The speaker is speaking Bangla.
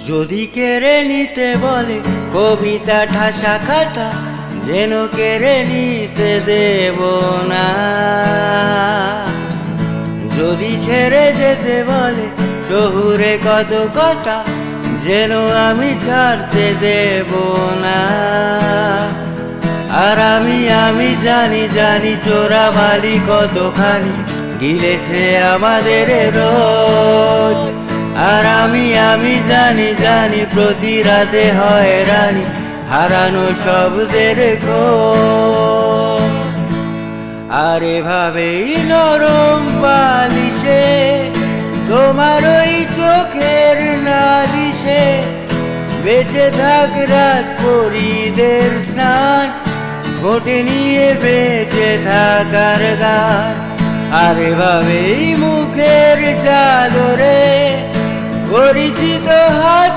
যদি কেড়ে নিতে বলে কবিতা ঠাসা খাতা, যেন কেড়ে নিতে দেব না। যদি ছেড়ে যেতে বলে শহুরে কত কথা, যেন আমি ছাড়তে দেব না। আর আমি জানি চোরাবালি কতখানি গিলেছে আমাদের রোজ। আর আমি জানি প্রতি রাতে হয়রানি, হারানো শব্দের খোঁজ। আর এভাবেই নরম বালিশে তোমার ওই চোখের নালিশে বেঁচে থাক রাত পরীদের স্নান, ঘটে নিয়ে বেঁচে থাকার গান। আর এভাবেই মুখের চাদরে পরিচিত হাত